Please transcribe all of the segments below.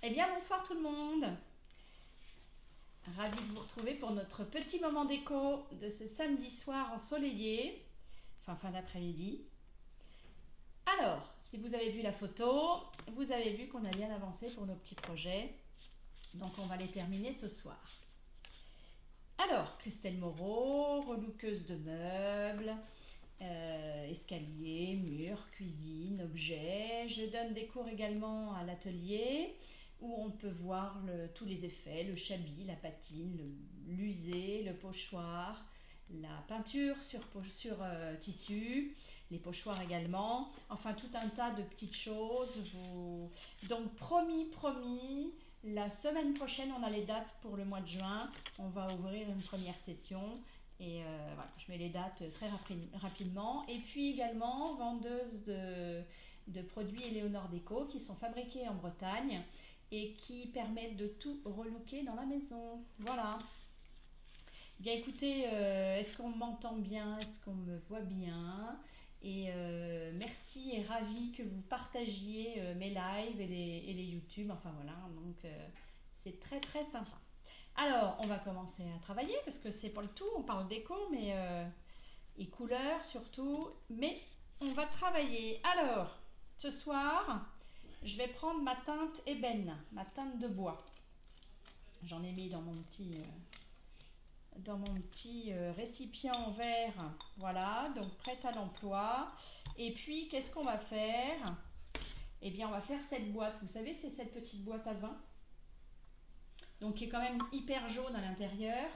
Eh bien, bonsoir tout le monde. Ravie de vous retrouver pour notre petit moment d'écho de ce samedi soir ensoleillé, fin d'après-midi. Alors, si vous avez vu la photo, vous avez vu qu'on a bien avancé pour nos petits projets. Donc, on va les terminer ce soir. Alors, Christelle Moreau, relookeuse de meubles, escalier, murs, cuisine, objets. Je donne des cours également à l'atelier où on peut voir tous les effets, le chablis, la patine, l'usé, le pochoir, la peinture sur tissu, les pochoirs également, enfin tout un tas de petites choses. Donc promis, la semaine prochaine on a les dates pour le mois de juin, on va ouvrir une première session. Et voilà, je mets les dates très rapidement. Et puis également, vendeuse de produits Éléonore Déco qui sont fabriqués en Bretagne et qui permettent de tout relooker dans la maison. Voilà. Bien écoutez, est-ce qu'on m'entend bien? Est-ce qu'on me voit bien? Et merci et ravie que vous partagiez mes lives et les YouTube. Enfin voilà, donc c'est très très sympa. Alors, on va commencer à travailler parce que c'est pas le tout, on parle déco, mais et couleurs surtout, mais on va travailler. Alors, ce soir, je vais prendre ma teinte ébène, ma teinte de bois. J'en ai mis dans mon petit récipient en verre, voilà, donc prête à l'emploi. Et puis, qu'est-ce qu'on va faire? Eh bien, on va faire cette boîte. Vous savez, c'est cette petite boîte à vin. Donc qui est quand même hyper jaune à l'intérieur,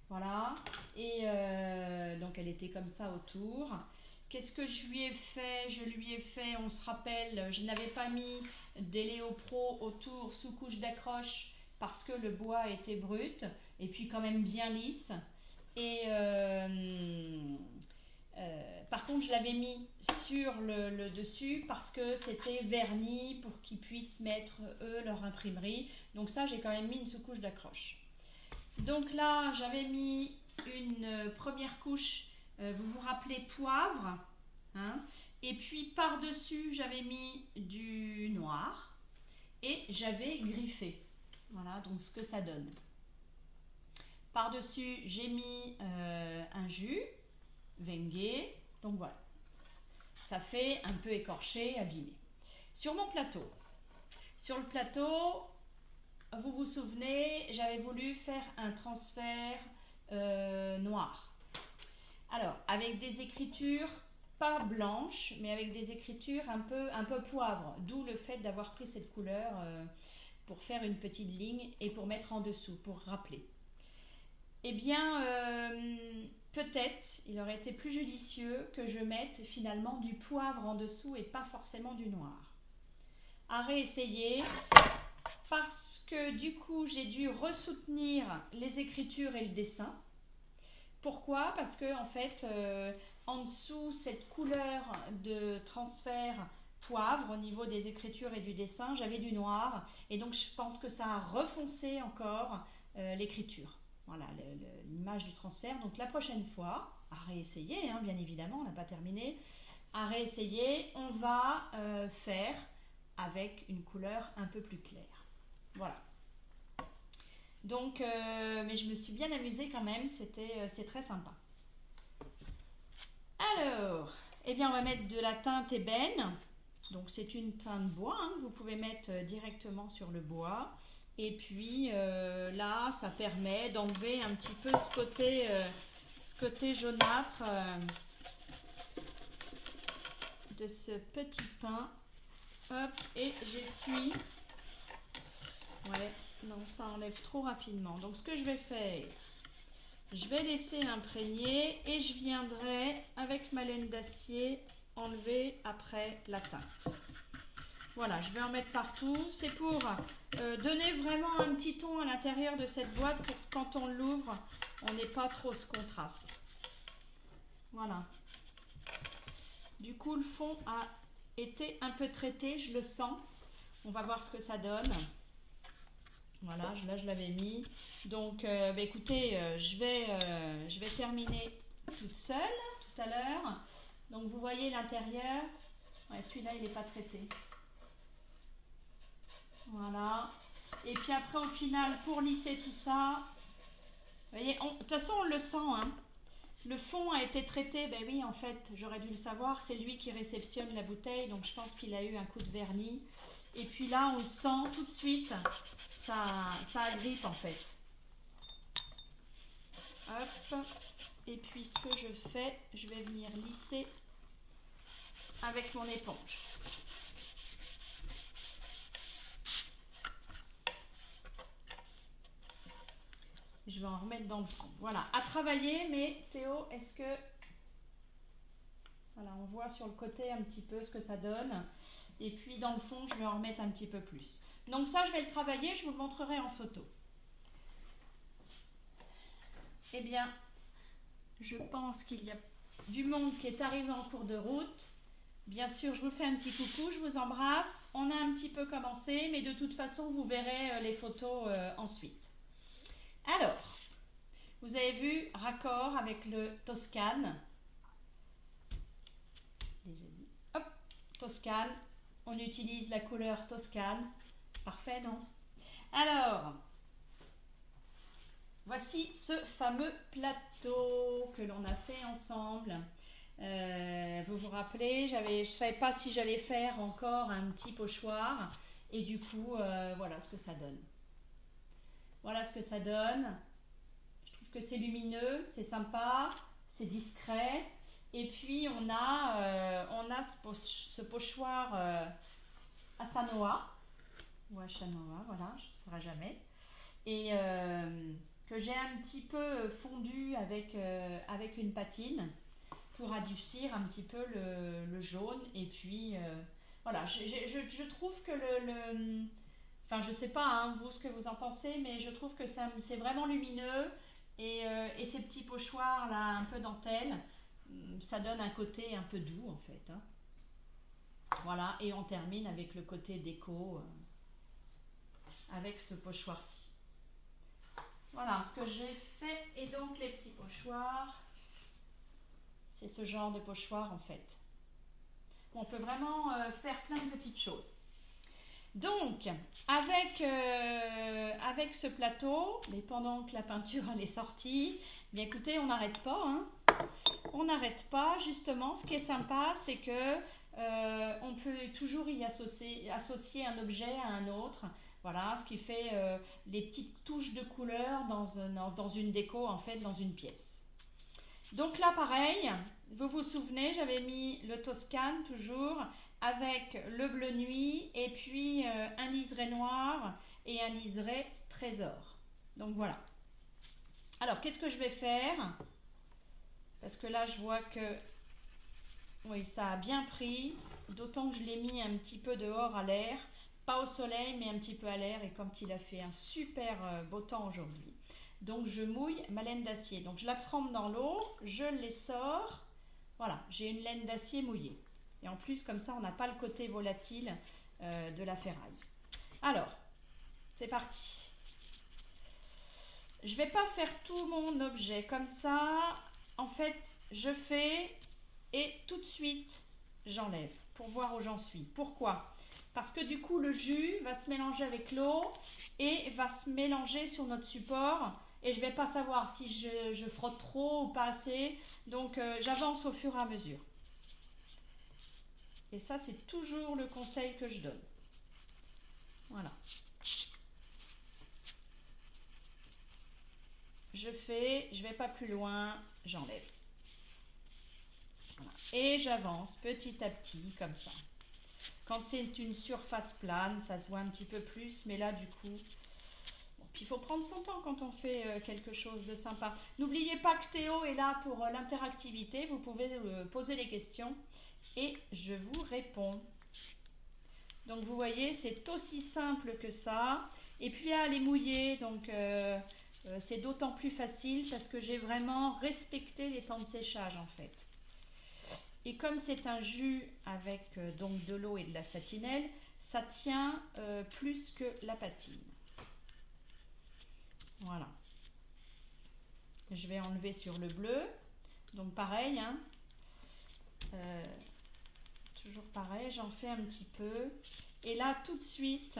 voilà, et donc elle était comme ça autour. Qu'est-ce que je lui ai fait? On se rappelle, je n'avais pas mis d'Eléopro autour sous couche d'accroche parce que le bois était brut et puis quand même bien lisse. Et par contre, je l'avais mis sur le dessus parce que c'était verni pour qu'ils puissent mettre, eux, leur imprimerie. Donc ça, j'ai quand même mis une sous-couche d'accroche. Donc là, j'avais mis une première couche, vous vous rappelez, poivre. Hein, et puis par-dessus, j'avais mis du noir et j'avais griffé. Voilà, donc ce que ça donne. Par-dessus, j'ai mis un jus, Wenge. Donc voilà, ça fait un peu écorché, abîmé. Sur mon plateau, sur le plateau, vous vous souvenez, j'avais voulu faire un transfert noir. Alors, avec des écritures pas blanches, mais avec des écritures un peu poivre, d'où le fait d'avoir pris cette couleur pour faire une petite ligne et pour mettre en dessous, pour rappeler. Eh bien, peut-être, il aurait été plus judicieux que je mette finalement du poivre en dessous et pas forcément du noir. À réessayer, parce que du coup, j'ai dû ressoutenir les écritures et le dessin. Pourquoi? Parce que, en fait, en dessous, cette couleur de transfert poivre au niveau des écritures et du dessin, j'avais du noir. Et donc, je pense que ça a refoncé encore l'écriture. Voilà, l'image du transfert. Donc la prochaine fois, à réessayer, hein, bien évidemment, on n'a pas terminé, à réessayer, on va faire avec une couleur un peu plus claire. Voilà. Donc, mais je me suis bien amusée quand même, c'est très sympa. Alors, eh bien on va mettre de la teinte ébène. Donc c'est une teinte bois, hein, vous pouvez mettre directement sur le bois. Et puis là, ça permet d'enlever un petit peu ce côté jaunâtre de ce petit pain. Hop, et j'essuie. Ouais, non, ça enlève trop rapidement. Donc ce que je vais faire, je vais laisser imprégner et je viendrai avec ma laine d'acier enlever après la teinte. Voilà, je vais en mettre partout. C'est pour donner vraiment un petit ton à l'intérieur de cette boîte pour que quand on l'ouvre, on n'ait pas trop ce contraste. Voilà. Du coup, le fond a été un peu traité, je le sens. On va voir ce que ça donne. Voilà, là je l'avais mis. Donc, écoutez, je vais terminer toute seule tout à l'heure. Donc, vous voyez l'intérieur. Ouais, celui-là, il n'est pas traité. Voilà, Et puis après, au final, pour lisser tout ça, vous voyez, de toute façon, on le sent, hein. Le fond a été traité, ben oui, en fait, j'aurais dû le savoir, c'est lui qui réceptionne la bouteille, donc je pense qu'il a eu un coup de vernis. Et puis là, on le sent tout de suite, ça agrippe en fait. Hop. Et puis ce que je fais, je vais venir lisser avec mon éponge. Je vais en remettre dans le fond. Voilà, à travailler, mais Théo, est-ce que... Voilà, on voit sur le côté un petit peu ce que ça donne. Et puis dans le fond, je vais en remettre un petit peu plus. Donc ça, je vais le travailler, je vous le montrerai en photo. Eh bien, je pense qu'il y a du monde qui est arrivé en cours de route. Bien sûr, je vous fais un petit coucou, je vous embrasse. On a un petit peu commencé, mais de toute façon, vous verrez les photos ensuite. Alors, vous avez vu, raccord avec le Toscane. Hop, Toscane. On utilise la couleur Toscane. Parfait, non? Alors, voici ce fameux plateau que l'on a fait ensemble. Vous vous rappelez, je ne savais pas si j'allais faire encore un petit pochoir. Et du coup, voilà ce que ça donne. Voilà ce que ça donne. Je trouve que c'est lumineux, c'est sympa, c'est discret. Et puis on a ce pochoir à Sanoa, ou à Chanoa, voilà, je ne saurais jamais. Et que j'ai un petit peu fondu avec une patine pour adoucir un petit peu le jaune. Et puis voilà, je trouve que enfin, je sais pas, hein, vous, ce que vous en pensez, mais je trouve que c'est vraiment lumineux. Et ces petits pochoirs là, un peu dentelle, ça donne un côté un peu doux en fait. Hein. Voilà, et on termine avec le côté déco, avec ce pochoir-ci. Voilà ce que j'ai fait. Et donc les petits pochoirs, c'est ce genre de pochoir en fait. On peut vraiment faire plein de petites choses. Donc, avec ce plateau, mais pendant que la peinture elle est sortie, bien écoutez, on n'arrête pas. Hein. On n'arrête pas, justement. Ce qui est sympa, c'est que on peut toujours y associer un objet à un autre. Voilà, ce qui fait les petites touches de couleur dans une déco, en fait, dans une pièce. Donc là, pareil, vous vous souvenez, j'avais mis le Toscane toujours, avec le bleu nuit et puis un liseré noir et un liseré trésor. Donc voilà. Alors qu'est-ce que je vais faire? Parce que là je vois que oui, ça a bien pris, d'autant que je l'ai mis un petit peu dehors à l'air, pas au soleil mais un petit peu à l'air, et quand il a fait un super beau temps aujourd'hui. Donc je mouille ma laine d'acier. Donc je la trempe dans l'eau, je l'essore. Voilà, j'ai une laine d'acier mouillée. Et en plus, comme ça, on n'a pas le côté volatile de la ferraille. Alors, c'est parti. Je ne vais pas faire tout mon objet comme ça. En fait, je fais et tout de suite, j'enlève pour voir où j'en suis. Pourquoi? Parce que du coup, le jus va se mélanger avec l'eau et va se mélanger sur notre support. Et je ne vais pas savoir si je frotte trop ou pas assez. Donc, j'avance au fur et à mesure. Et ça, c'est toujours le conseil que je donne. Voilà. Je vais pas plus loin, j'enlève. Voilà. Et j'avance petit à petit, comme ça. Quand c'est une surface plane, ça se voit un petit peu plus, mais là, du coup... Bon, puis il faut prendre son temps quand on fait quelque chose de sympa. N'oubliez pas que Théo est là pour l'interactivité. Vous pouvez poser les questions. Et je vous réponds. Donc vous voyez, c'est aussi simple que ça. Et puis là, elle est mouillée, donc c'est d'autant plus facile parce que j'ai vraiment respecté les temps de séchage en fait. Et comme c'est un jus avec donc de l'eau et de la satinelle, ça tient plus que la patine. Voilà. Je vais enlever sur le bleu. Donc pareil, hein. Toujours pareil, j'en fais un petit peu. Et là, tout de suite,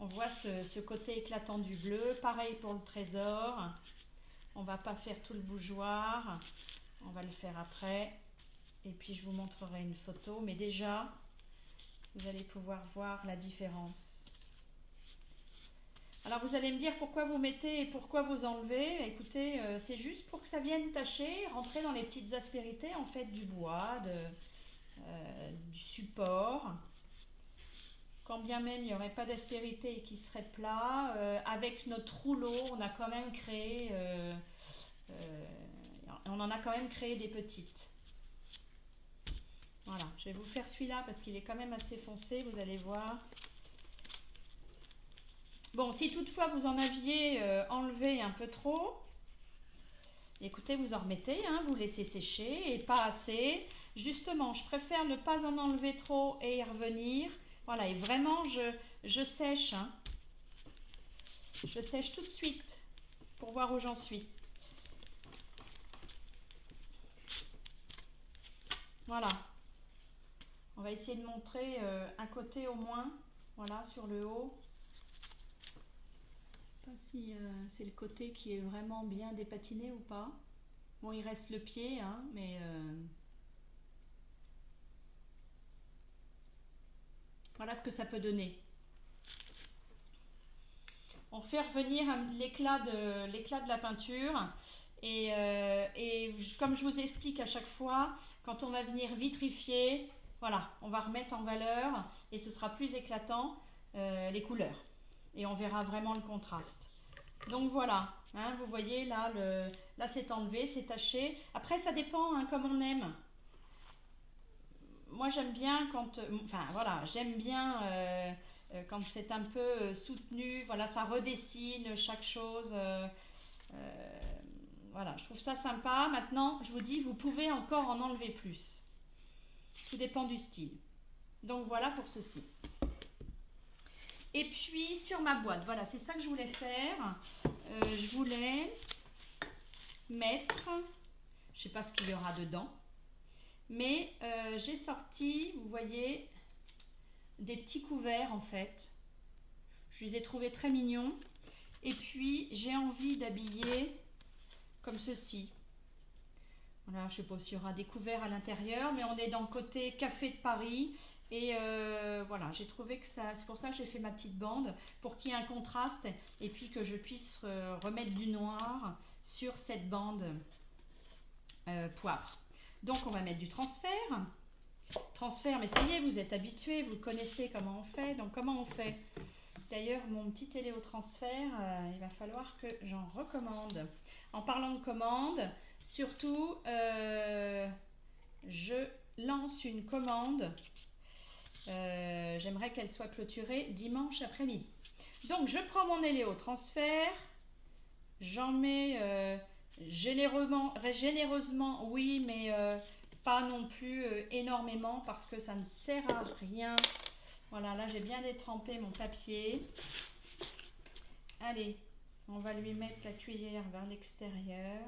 On voit ce côté éclatant du bleu. Pareil pour le trésor. On va pas faire tout le bougeoir. On va le faire après. Et puis je vous montrerai une photo. Mais déjà, vous allez pouvoir voir la différence. Alors vous allez me dire pourquoi vous mettez et pourquoi vous enlevez. Écoutez, c'est juste pour que ça vienne tacher, rentrer dans les petites aspérités en fait du bois, du support. Quand bien même il n'y aurait pas d'aspérité et qu'il serait plat, avec notre rouleau, on a quand même créé, on en a quand même créé des petites. Voilà, je vais vous faire celui-là parce qu'il est quand même assez foncé, vous allez voir. Bon, si toutefois vous en aviez enlevé un peu trop, écoutez, vous en remettez, hein, vous laissez sécher et pas assez. Justement, je préfère ne pas en enlever trop et y revenir. Voilà, et vraiment, je sèche. Hein. Je sèche tout de suite pour voir où j'en suis. Voilà. On va essayer de montrer un côté au moins, voilà, sur le haut. Je ne sais pas si c'est le côté qui est vraiment bien dépatiné ou pas. Bon, il reste le pied, hein, mais voilà ce que ça peut donner. On fait revenir l'éclat de la peinture et comme je vous explique à chaque fois, quand on va venir vitrifier, voilà, on va remettre en valeur et ce sera plus éclatant les couleurs et on verra vraiment le contraste. Donc voilà, hein, vous voyez là, là c'est enlevé, c'est taché. Après ça dépend hein, comme on aime. Moi j'aime bien quand, enfin voilà, j'aime bien quand c'est un peu soutenu, voilà, ça redessine chaque chose. Voilà, je trouve ça sympa. Maintenant, je vous dis, vous pouvez encore en enlever plus. Tout dépend du style. Donc voilà pour ceci. Et puis sur ma boîte, voilà, c'est ça que je voulais faire. Je voulais mettre, je ne sais pas ce qu'il y aura dedans, mais j'ai sorti, vous voyez, des petits couverts en fait. Je les ai trouvés très mignons. Et puis j'ai envie d'habiller comme ceci. Voilà, je ne sais pas s'il y aura des couverts à l'intérieur, mais on est dans le côté café de Paris. Et voilà, j'ai trouvé que ça, c'est pour ça que j'ai fait ma petite bande, pour qu'il y ait un contraste et puis que je puisse remettre du noir sur cette bande poivre. Donc on va mettre du transfert. Transfert, mais ça y est, vous êtes habitués, vous connaissez comment on fait. Donc comment on fait? D'ailleurs, mon petit téléotransfert, il va falloir que j'en recommande. En parlant de commande, surtout, je lance une commande. J'aimerais qu'elle soit clôturée dimanche après-midi. Donc, je prends mon héléotransfert. J'en mets généreusement, oui, mais pas non plus énormément parce que ça ne sert à rien. Voilà, là j'ai bien détrempé mon papier. Allez, on va lui mettre la cuillère vers l'extérieur.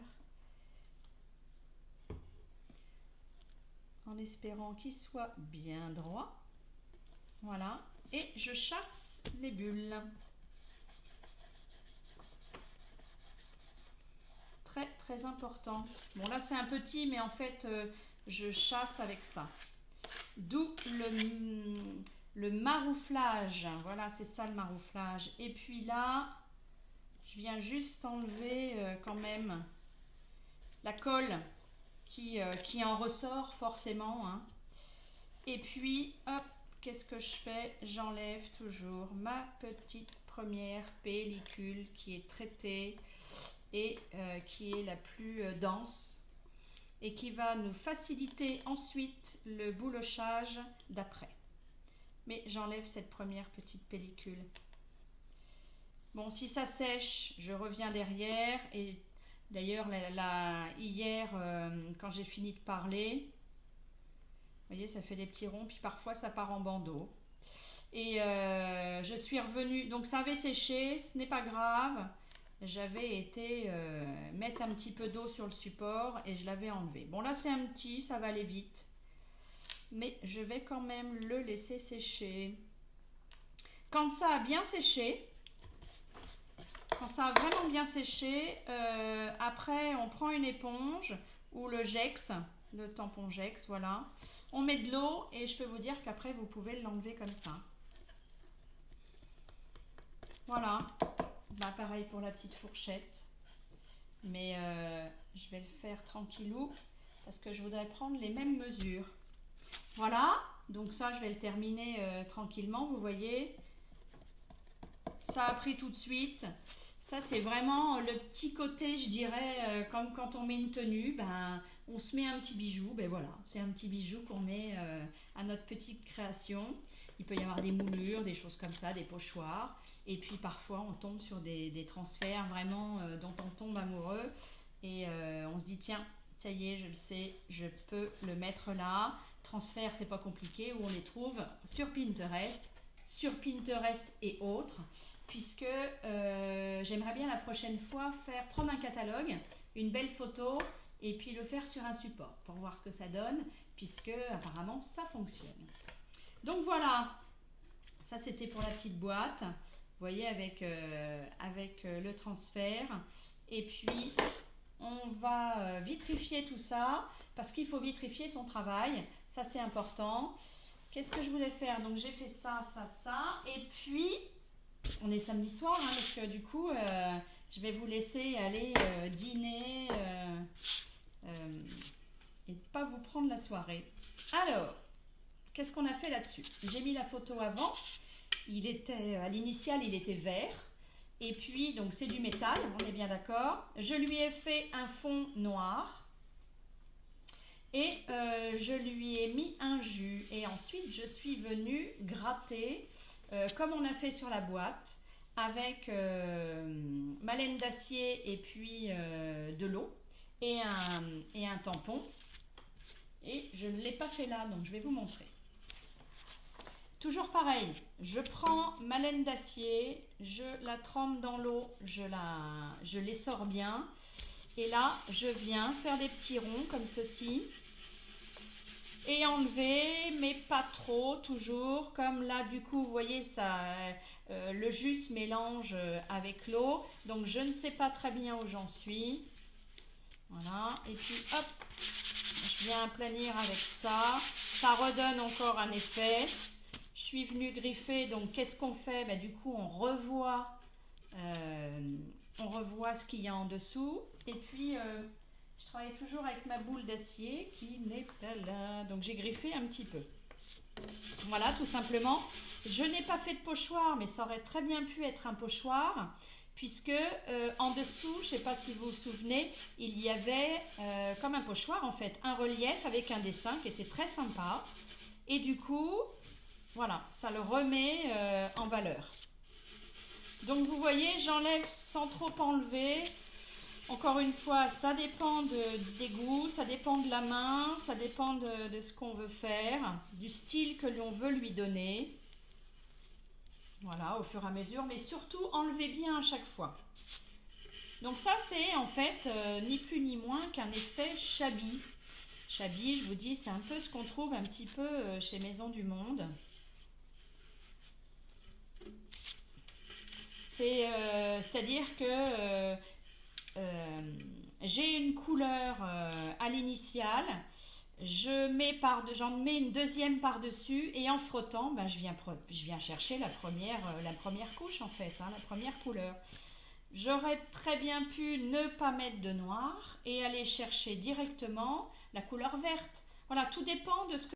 En espérant qu'il soit bien droit. Voilà, et je chasse les bulles. Très très important. Bon là c'est un petit, mais en fait je chasse avec ça. D'où le marouflage, voilà c'est ça le marouflage. Et puis là, je viens juste enlever quand même la colle qui en ressort forcément. Hein. Et puis, hop, qu'est-ce que je fais? J'enlève toujours ma petite première pellicule qui est traitée et qui est la plus dense et qui va nous faciliter ensuite le boulochage d'après. Mais j'enlève cette première petite pellicule. Bon, si ça sèche, je reviens derrière. Et d'ailleurs, hier, quand j'ai fini de parler, vous voyez, ça fait des petits ronds, puis parfois ça part en bandeau. Et je suis revenue, donc ça avait séché, ce n'est pas grave. J'avais été mettre un petit peu d'eau sur le support et je l'avais enlevé. Bon, là c'est un petit, ça va aller vite. Mais je vais quand même le laisser sécher. Quand ça a bien séché, quand ça a vraiment bien séché, après on prend une éponge ou le Gex, le tampon Gex, voilà. On met de l'eau et je peux vous dire qu'après vous pouvez l'enlever comme ça. Voilà, bah, pareil pour la petite fourchette. Mais je vais le faire tranquillou parce que je voudrais prendre les mêmes mesures. Voilà, donc ça je vais le terminer tranquillement, vous voyez. Ça a pris tout de suite. Ça c'est vraiment le petit côté, je dirais, comme quand on met une tenue, ben, on se met un petit bijou. Ben voilà, c'est un petit bijou qu'on met à notre petite création. Il peut y avoir des moulures, des choses comme ça, des pochoirs. Et puis parfois on tombe sur des transferts vraiment dont on tombe amoureux. Et on se dit tiens, ça y est, je le sais, je peux le mettre là. Transfert, c'est pas compliqué, où on les trouve sur Pinterest et autres. Puisque j'aimerais bien la prochaine fois prendre un catalogue, une belle photo et puis le faire sur un support pour voir ce que ça donne, puisque apparemment ça fonctionne. Donc voilà, ça c'était pour la petite boîte, vous voyez avec le transfert. Et puis on va vitrifier tout ça, parce qu'il faut vitrifier son travail, ça c'est important. Qu'est-ce que je voulais faire? Donc j'ai fait ça, et puis on est samedi soir, hein, parce que du coup, je vais vous laisser aller dîner et pas vous prendre la soirée. Alors, qu'est-ce qu'on a fait là-dessus? J'ai mis la photo avant. Il était, à l'initiale, il était vert. Et puis, donc c'est du métal, on est bien d'accord. Je lui ai fait un fond noir. Et je lui ai mis un jus. Et ensuite, je suis venue gratter comme on a fait sur la boîte, avec ma laine d'acier et puis de l'eau et un tampon. Et je ne l'ai pas fait là, donc je vais vous montrer. Toujours pareil, je prends ma laine d'acier, je la trempe dans l'eau, je l'essore bien. Et là, je viens faire des petits ronds comme ceci. Et enlever, mais pas trop, toujours, comme là du coup vous voyez ça, le jus se mélange avec l'eau, donc je ne sais pas très bien où j'en suis. Voilà, et puis hop, je viens aplanir avec ça, ça redonne encore un effet. Je suis venue griffer, donc qu'est-ce qu'on fait? Ben, du coup on revoit ce qu'il y a en dessous, et puis je travaille toujours avec ma boule d'acier qui n'est pas là. Donc j'ai griffé un petit peu. Voilà, tout simplement. Je n'ai pas fait de pochoir, mais ça aurait très bien pu être un pochoir. Puisque en dessous, je ne sais pas si vous vous souvenez, il y avait comme un pochoir en fait, un relief avec un dessin qui était très sympa. Et du coup, voilà, ça le remet en valeur. Donc vous voyez, j'enlève sans trop enlever. Encore une fois, ça dépend des goûts, ça dépend de la main, ça dépend de ce qu'on veut faire, du style que l'on veut lui donner. Voilà, au fur et à mesure, mais surtout enlevez bien à chaque fois. Donc ça, c'est en fait ni plus ni moins qu'un effet shabby. Shabby, je vous dis, c'est un peu ce qu'on trouve un petit peu chez Maison du Monde. C'est-à-dire que j'ai une couleur à l'initiale, j'en mets une deuxième par-dessus et en frottant, ben, je viens chercher la première couche en fait, hein, la première couleur. J'aurais très bien pu ne pas mettre de noir et aller chercher directement la couleur verte. Voilà, tout dépend de ce que